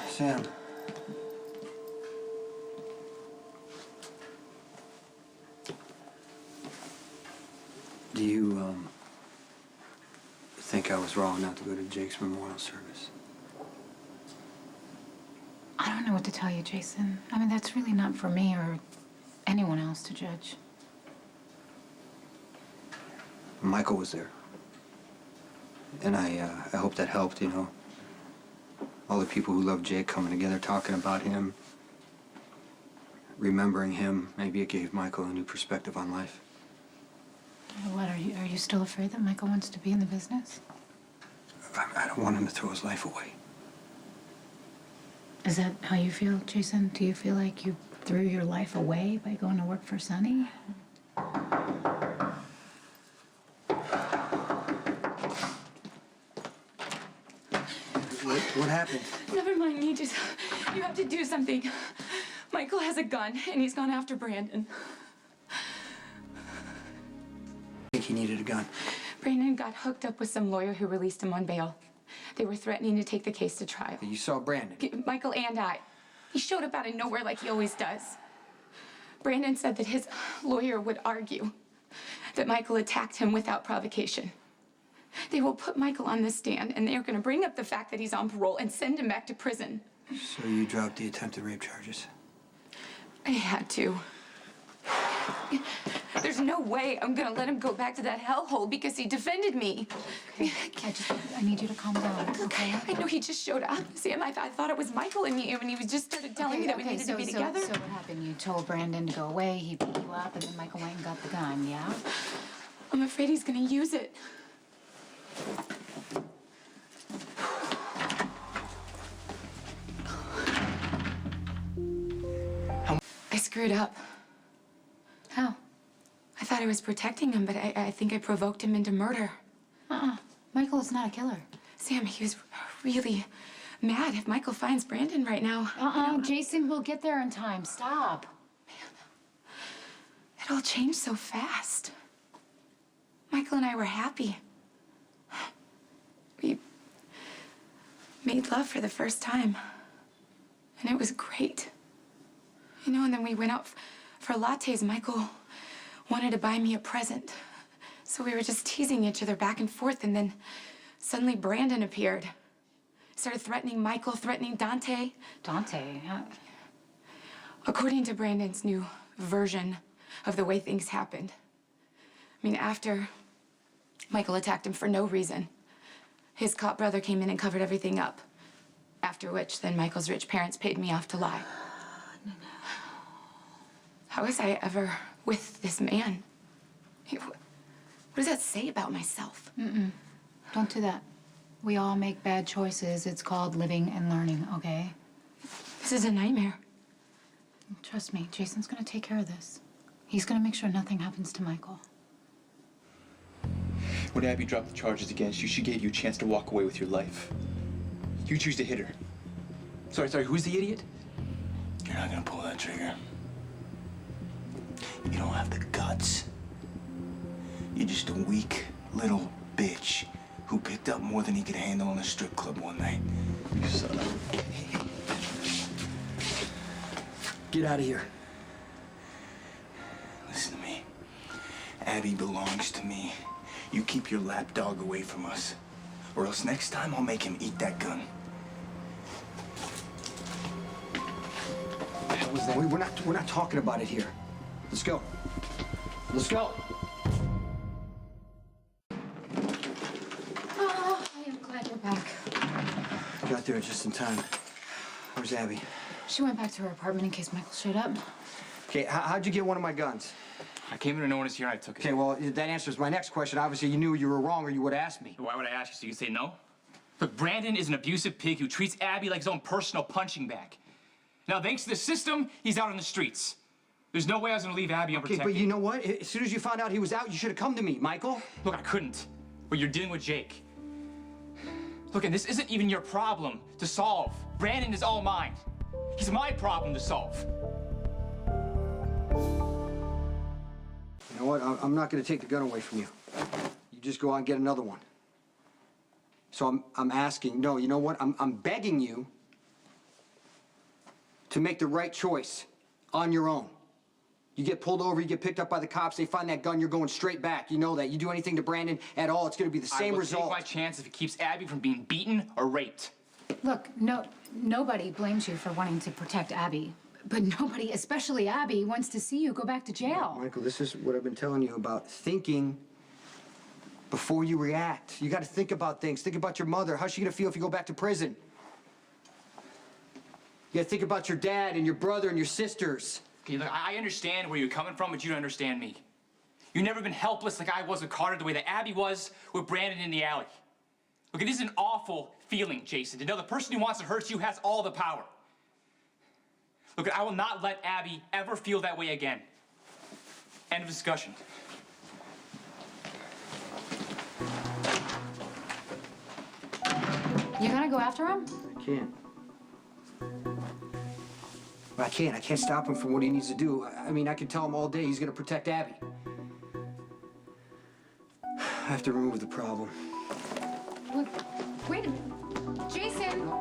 Sam. Do you, think I was wrong not to go to Jake's memorial service? I don't know what to tell you, Jason. I mean, that's really not for me or anyone else to judge. Michael was there. And I hope that helped, you know. All the people who love Jake coming together, talking about him, remembering him. Maybe it gave Michael a new perspective on life. What, are you still afraid that Michael wants to be in the business? I don't want him to throw his life away. Is that how you feel, Jason? Do you feel like you threw your life away by going to work for Sonny? What happened? Never mind me, just you have to do something. Michael has a gun and he's gone after Brandon. I think he needed a gun. Brandon got hooked up with some lawyer who released him on bail. They were threatening to take the case to trial. You saw Brandon? Michael and I. He showed up out of nowhere like he always does. Brandon said that his lawyer would argue that Michael attacked him without provocation. They will put Michael on the stand, and they are going to bring up the fact that he's on parole and send him back to prison. So you dropped the attempted rape charges? I had to. There's no way I'm going to let him go back to that hellhole because he defended me. Okay. I need you to calm down, okay? I know he just showed up. Sam, I thought it was Michael and you, and he was just started telling me that we needed to be together. So what happened? You told Brandon to go away, he beat you up, and then Michael went and got the gun, yeah? I'm afraid he's going to use it. I screwed up. How? I thought I was protecting him, but I think I provoked him into murder. Michael is not a killer. Sam, he was really mad. If Michael finds Brandon right now... Jason, we'll get there in time. Stop. It all changed so fast. Michael and I were happy. We made love for the first time. And it was great. You know, and then we went out for lattes. Michael wanted to buy me a present. So we were just teasing each other back and forth, and then suddenly Brandon appeared. Started threatening Michael, threatening Dante. Dante? According to Brandon's new version of the way things happened. I mean, after Michael attacked him for no reason, his cop brother came in and covered everything up. After which, then Michael's rich parents paid me off to lie. How was I ever with this man? What does that say about myself? Don't do that. We all make bad choices. It's called living and learning, okay? This is a nightmare. Trust me, Jason's gonna take care of this. He's gonna make sure nothing happens to Michael. When Abby dropped the charges against you, she gave you a chance to walk away with your life. You choose to hit her. Sorry, who's the idiot? You're not gonna pull that trigger. You don't have the guts. You're just a weak little bitch who picked up more than he could handle in a strip club one night. You son of Get out of here. Listen to me. Abby belongs to me. You keep your lapdog away from us, or else next time I'll make him eat that gun. What the hell was that? We're not talking about it here. Let's go. Let's go. Oh, I am glad you're back. Got there just in time. Where's Abby? She went back to her apartment in case Michael showed up. Okay, how'd you get one of my guns? I came in and no one was here and I took it. Okay, well, that answers my next question. Obviously, you knew you were wrong or you would ask me. Why would I ask you so you can say no? Look, Brandon is an abusive pig who treats Abby like his own personal punching bag. Now, thanks to the system, he's out on the streets. There's no way I was gonna leave Abby unprotected. Okay, but you know what? As soon as you found out he was out, you should have come to me, Michael. Look, I couldn't. But you're dealing with Jake. Look, and this isn't even your problem to solve. Brandon is all mine. He's my problem to solve. You know what? I'm not going to take the gun away from you. You just go out and get another one. So I'm asking, no, you know what? I'm begging you to make the right choice on your own. You get pulled over, you get picked up by the cops, they find that gun, you're going straight back. You know that. You do anything to Brandon at all, it's gonna be the same result. I will take my chance if it keeps Abby from being beaten or raped. Look, nobody blames you for wanting to protect Abby. But nobody, especially Abby, wants to see you go back to jail. Michael, this is what I've been telling you about thinking before you react. You gotta think about things. Think about your mother. How's she gonna feel if you go back to prison? You gotta think about your dad and your brother and your sisters. Okay, look, I understand where you're coming from, but you don't understand me. You've never been helpless like I was with Carter, the way that Abby was with Brandon in the alley. Look, it is an awful feeling, Jason, to know the person who wants to hurt you has all the power. Look, I will not let Abby ever feel that way again. End of discussion. You gonna go after him? I can't. I can't stop him from what he needs to do. I mean, I can tell him all day he's gonna protect Abby. I have to remove the problem. Look, wait a minute. Jason!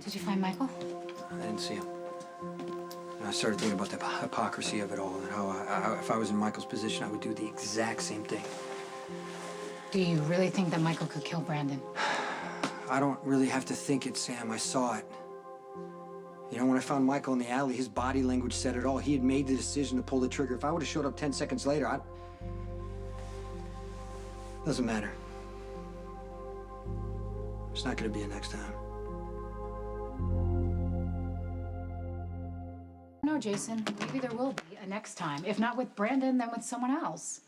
Did you find Michael? I didn't see him. And I started thinking about the hypocrisy of it all and how if I was in Michael's position, I would do the exact same thing. Do you really think that Michael could kill Brandon? I don't really have to think it, Sam. I saw it. You know, when I found Michael in the alley, his body language said it all. He had made the decision to pull the trigger. If I would have showed up 10 seconds later, doesn't matter. It's not gonna be a next time. No, Jason. Maybe there will be a next time. If not with Brandon, then with someone else.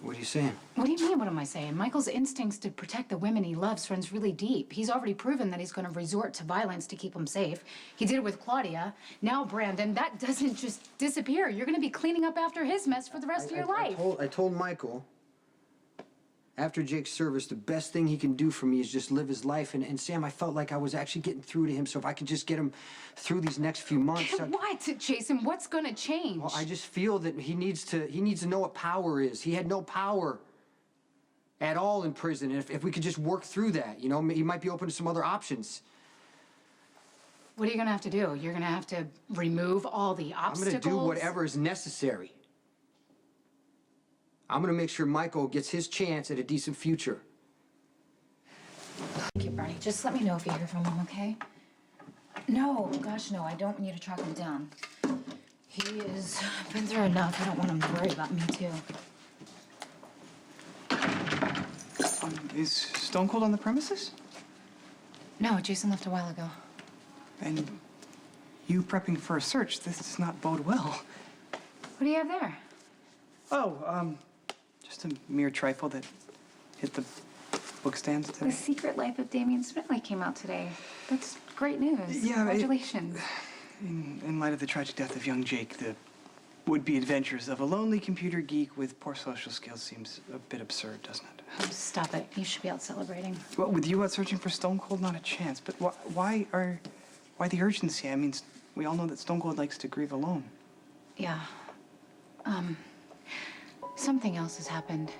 What are you saying? What do you mean, what am I saying? Michael's instincts to protect the women he loves runs really deep. He's already proven that he's going to resort to violence to keep them safe. He did it with Claudia. Now, Brandon, that doesn't just disappear. You're going to be cleaning up after his mess for the rest of your life. I told Michael, after Jake's service, the best thing he can do for me is just live his life. And Sam, I felt like I was actually getting through to him. So if I could just get him through these next few months. What, Jason? What's going to change? Well, I just feel that he needs to know what power is. He had no power at all in prison. And if we could just work through that, you know, he might be open to some other options. What are you going to have to do? You're going to have to remove all the obstacles? I'm going to do whatever is necessary. I'm going to make sure Michael gets his chance at a decent future. Thank you, Bernie. Just let me know if you hear from him, okay? No, gosh, no. I don't want you to track him down. He has been through enough. I don't want him to worry about me, too. Is Stone Cold on the premises? No, Jason left a while ago. And you prepping for a search, this does not bode well. What do you have there? Oh, just a mere trifle that hit the book stands The today. Secret Life of Damien Smitley came out today. That's great news. Yeah, Congratulations. In light of the tragic death of young Jake, the would-be adventures of a lonely computer geek with poor social skills seems a bit absurd, doesn't it? Oh, stop it. You should be out celebrating. Well, with you out searching for Stone Cold, not a chance. But why the urgency? I mean, we all know that Stone Cold likes to grieve alone. Yeah. Something else has happened.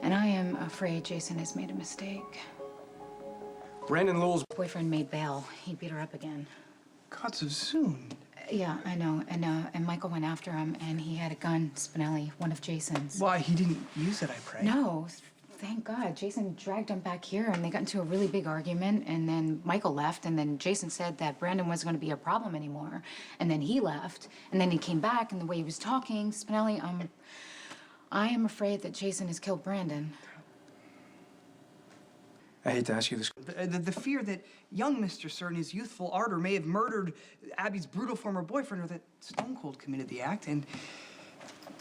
And I am afraid Jason has made a mistake. Brandon Lowell's Boyfriend made bail. He beat her up again. God, so soon. Yeah, I know. And Michael went after him, and he had a gun, Spinelli, one of Jason's. Why, he didn't use it, I pray. No, thank God. Jason dragged him back here, and they got into a really big argument, and then Michael left, and then Jason said that Brandon wasn't going to be a problem anymore, and then he left, and then he came back, and the way he was talking, Spinelli, I am afraid that Jason has killed Brandon. I hate to ask you this. The fear that young Mr. Sir in his youthful ardor may have murdered Abby's brutal former boyfriend, or that Stone Cold committed the act and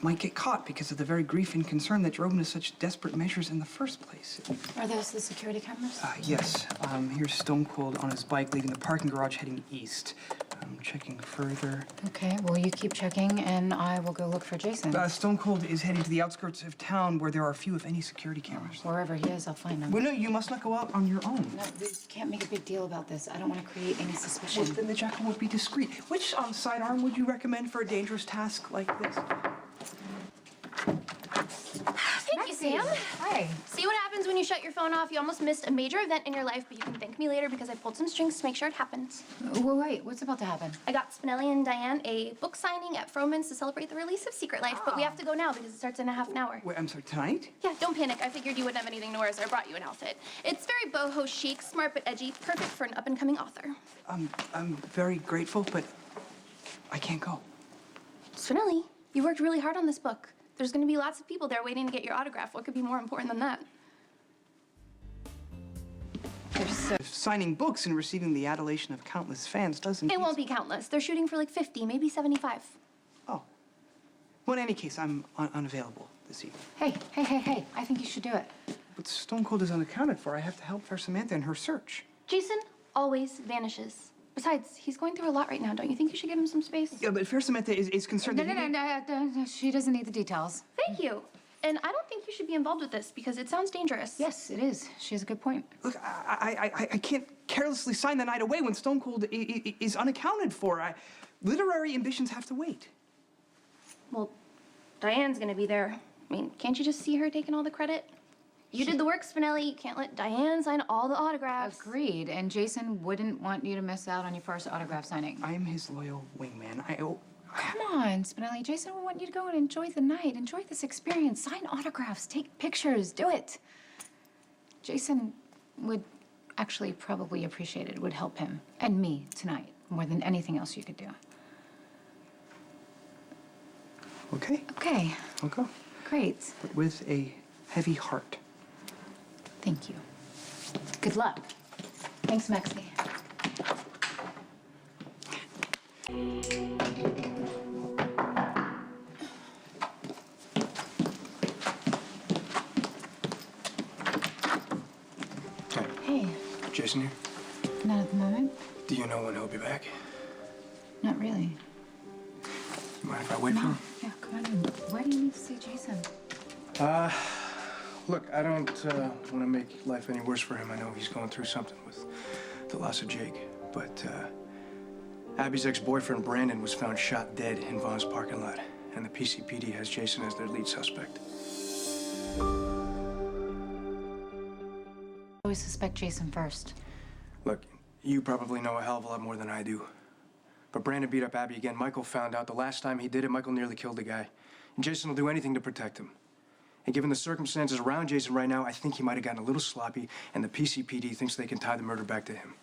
might get caught because of the very grief and concern that drove him to such desperate measures in the first place. Are those the security cameras? Yes. Here's Stone Cold on his bike leaving the parking garage heading east. I'm checking further. Okay, well, you keep checking, and I will go look for Jason. Stone Cold is heading to the outskirts of town where there are few, if any, security cameras. Wherever he is, I'll find him. Well, no, you must not go out on your own. No, we can't make a big deal about this. I don't want to create any suspicion. Well, then the jackal would be discreet. Which sidearm would you recommend for a dangerous task like this? Thank you, Sam. Hi. See what happens when you shut your phone off? You almost missed a major event in your life, but you can thank me later because I pulled some strings to make sure it happens. Well, wait, what's about to happen? I got Spinelli and Diane a book signing at Froman's to celebrate the release of Secret Life, but we have to go now because it starts in a half an hour. Wait, I'm sorry, tonight? Yeah, don't panic. I figured you wouldn't have anything to wear, so I brought you an outfit. It's very boho chic, smart but edgy, perfect for an up-and-coming author. I'm very grateful, but I can't go. Spinelli, you worked really hard on this book. There's going to be lots of people there waiting to get your autograph. What could be more important than that? Signing books and receiving the adulation of countless fans doesn't. It won't be countless. They're shooting for like 50, maybe 75. Oh. Well, in any case, I'm unavailable this evening. Hey, I think you should do it. But Stone Cold is unaccounted for. I have to help Fair Samantha in her search. Jason always vanishes. Besides, he's going through a lot right now. Don't you think you should give him some space? Yeah, but Fair Samantha is concerned that No, she doesn't need the details. Thank you. And I don't think you should be involved with this because it sounds dangerous. Yes, it is. She has a good point. Look, I can't carelessly sign the night away when Stone Cold is unaccounted for. Literary ambitions have to wait. Well, Diane's gonna be there. I mean, can't you just see her taking all the credit? You did the work, Spinelli. You can't let Diane sign all the autographs. Agreed. And Jason wouldn't want you to miss out on your first autograph signing. I'm his loyal wingman. Come on, Spinelli. Jason would want you to go and enjoy the night. Enjoy this experience. Sign autographs. Take pictures. Do it. Jason would actually probably appreciate it. It would help him and me tonight more than anything else you could do. Okay, Okay. I'll go. Great. But with a heavy heart. Thank you. Good luck. Thanks, Maxie. Hey, Jason here. not at the moment. Do you know when he'll be back? Not really. You mind if I wait for him? Yeah, come on in. Why do you need to see Jason? Look, I don't want to make life any worse for him. I know he's going through something with the loss of Jake. But Abby's ex-boyfriend, Brandon, was found shot dead in Vaughn's parking lot. And the PCPD has Jason as their lead suspect. I always suspect Jason first. Look, you probably know a hell of a lot more than I do. But Brandon beat up Abby again. Michael found out the last time he did it, Michael nearly killed the guy. And Jason will do anything to protect him. And given the circumstances around Jason right now, I think he might have gotten a little sloppy, and the PCPD thinks they can tie the murder back to him.